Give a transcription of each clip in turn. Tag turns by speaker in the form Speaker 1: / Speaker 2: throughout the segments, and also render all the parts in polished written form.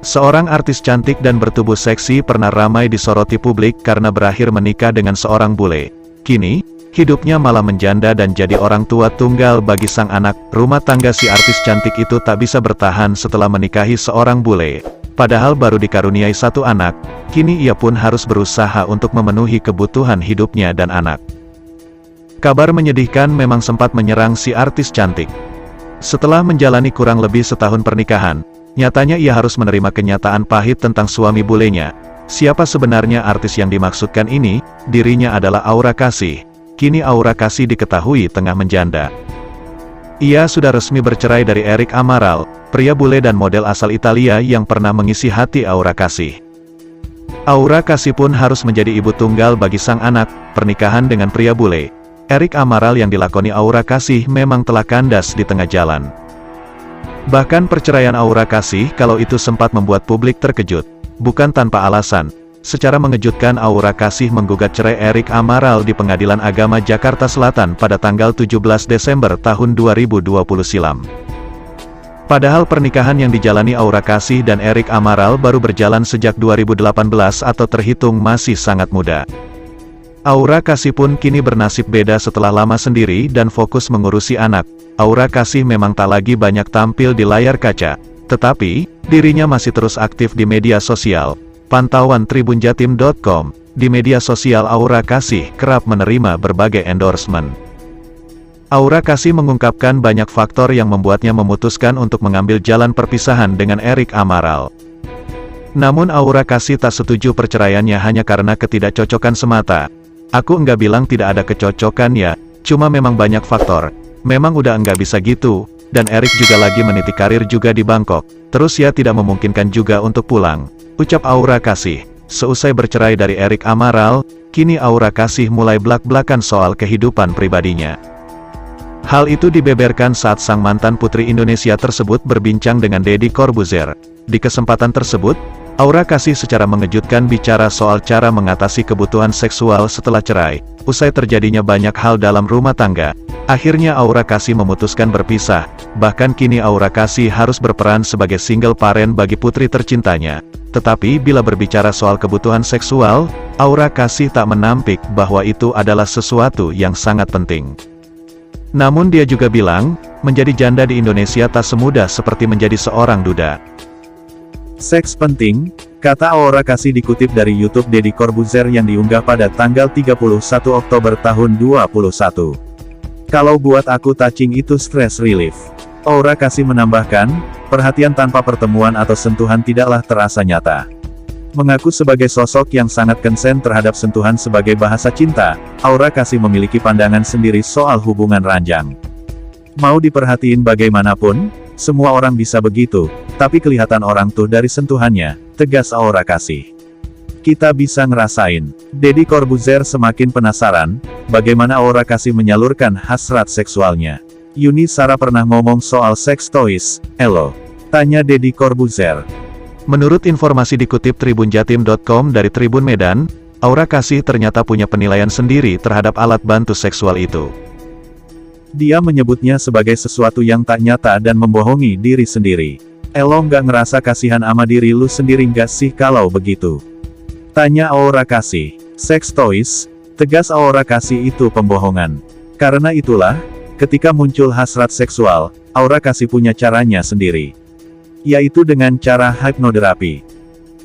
Speaker 1: Seorang artis cantik dan bertubuh seksi pernah ramai disoroti publik karena berakhir menikah dengan seorang bule. Kini, hidupnya malah menjanda dan jadi orang tua tunggal bagi sang anak. Rumah tangga si artis cantik itu tak bisa bertahan setelah menikahi seorang bule. Padahal baru dikaruniai satu anak, kini ia pun harus berusaha untuk memenuhi kebutuhan hidupnya dan anak. Kabar menyedihkan memang sempat menyerang si artis cantik. Setelah menjalani kurang lebih setahun pernikahan, nyatanya ia harus menerima kenyataan pahit tentang suami bulenya. Siapa sebenarnya artis yang dimaksudkan ini? Dirinya adalah Aura Kasih. Kini Aura Kasih diketahui tengah menjanda. Ia sudah resmi bercerai dari Erik Amaral, pria bule dan model asal Italia yang pernah mengisi hati Aura Kasih. Aura Kasih pun harus menjadi ibu tunggal bagi sang anak. Pernikahan dengan pria bule Erik Amaral yang dilakoni Aura Kasih memang telah kandas di tengah jalan. Bahkan perceraian Aura Kasih kalau itu sempat membuat publik terkejut. Bukan tanpa alasan, secara mengejutkan Aura Kasih menggugat cerai Erik Amaral di Pengadilan Agama Jakarta Selatan pada tanggal 17 Desember tahun 2020 silam. Padahal pernikahan yang dijalani Aura Kasih dan Erik Amaral baru berjalan sejak 2018 atau terhitung masih sangat muda. Aura Kasih pun kini bernasib beda setelah lama sendiri dan fokus mengurusi anak. Aura Kasih memang tak lagi banyak tampil di layar kaca, tetapi dirinya masih terus aktif di media sosial. Pantauan tribunjatim.com, di media sosial Aura Kasih kerap menerima berbagai endorsement. Aura Kasih mengungkapkan banyak faktor yang membuatnya memutuskan untuk mengambil jalan perpisahan dengan Erik Amaral. Namun Aura Kasih tak setuju perceraiannya hanya karena ketidakcocokan semata. Aku enggak bilang tidak ada kecocokan ya, cuma memang banyak faktor. Memang udah enggak bisa gitu, dan Erik juga lagi meniti karir juga di Bangkok. Terus ya tidak memungkinkan juga untuk pulang, ucap Aura Kasih. Seusai bercerai dari Erik Amaral, kini Aura Kasih mulai blak-blakan soal kehidupan pribadinya. Hal itu dibeberkan saat sang mantan putri Indonesia tersebut berbincang dengan Deddy Corbuzier. Di kesempatan tersebut, Aura Kasih secara mengejutkan bicara soal cara mengatasi kebutuhan seksual setelah cerai. Usai terjadinya banyak hal dalam rumah tangga, akhirnya Aura Kasih memutuskan berpisah. Bahkan kini Aura Kasih harus berperan sebagai single parent bagi putri tercintanya. Tetapi bila berbicara soal kebutuhan seksual, Aura Kasih tak menampik bahwa itu adalah sesuatu yang sangat penting. Namun dia juga bilang, menjadi janda di Indonesia tak semudah seperti menjadi seorang duda. Seks penting, kata Aura Kasih dikutip dari YouTube Deddy Corbuzier yang diunggah pada tanggal 31 Oktober tahun 2021. Kalau buat aku touching itu stress relief. Aura Kasih menambahkan, perhatian tanpa pertemuan atau sentuhan tidaklah terasa nyata. Mengaku sebagai sosok yang sangat konsen terhadap sentuhan sebagai bahasa cinta, Aura Kasih memiliki pandangan sendiri soal hubungan ranjang. Mau diperhatiin bagaimanapun, semua orang bisa begitu, tapi kelihatan orang tuh dari sentuhannya, tegas Aura Kasih. Kita bisa ngerasain. Deddy Corbuzier semakin penasaran, bagaimana Aura Kasih menyalurkan hasrat seksualnya. Yuni Sara pernah ngomong soal seks toys, elo? Tanya Deddy Corbuzier. Menurut informasi dikutip tribunjatim.com dari Tribun Medan, Aura Kasih ternyata punya penilaian sendiri terhadap alat bantu seksual itu. Dia menyebutnya sebagai sesuatu yang tak nyata dan membohongi diri sendiri. Elo nggak ngerasa kasihan ama diri lu sendiri nggak sih kalau begitu? Tanya Aura Kasih. Sex toys, tegas Aura Kasih itu pembohongan. Karena itulah, ketika muncul hasrat seksual, Aura Kasih punya caranya sendiri. Yaitu dengan cara hipnoterapi.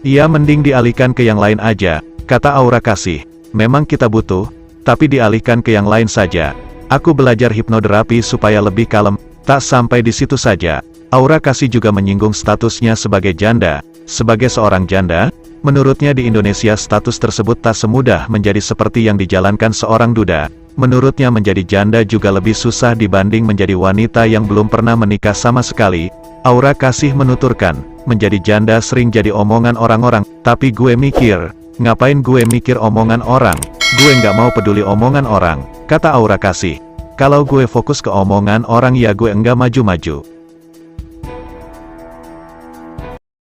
Speaker 1: Ia mending dialihkan ke yang lain aja, kata Aura Kasih. Memang kita butuh, tapi dialihkan ke yang lain saja. Aku belajar hipnoterapi supaya lebih kalem. Tak sampai di situ saja, Aura Kasih juga menyinggung statusnya sebagai janda. Sebagai seorang janda, menurutnya di Indonesia status tersebut tak semudah menjadi seperti yang dijalankan seorang duda. Menurutnya menjadi janda juga lebih susah dibanding menjadi wanita yang belum pernah menikah sama sekali. Aura Kasih menuturkan, menjadi janda sering jadi omongan orang-orang, tapi gue mikir, ngapain gue mikir omongan orang? Gue nggak mau peduli omongan orang, kata Aura Kasih. Kalau gue fokus ke omongan orang ya gue enggak maju-maju.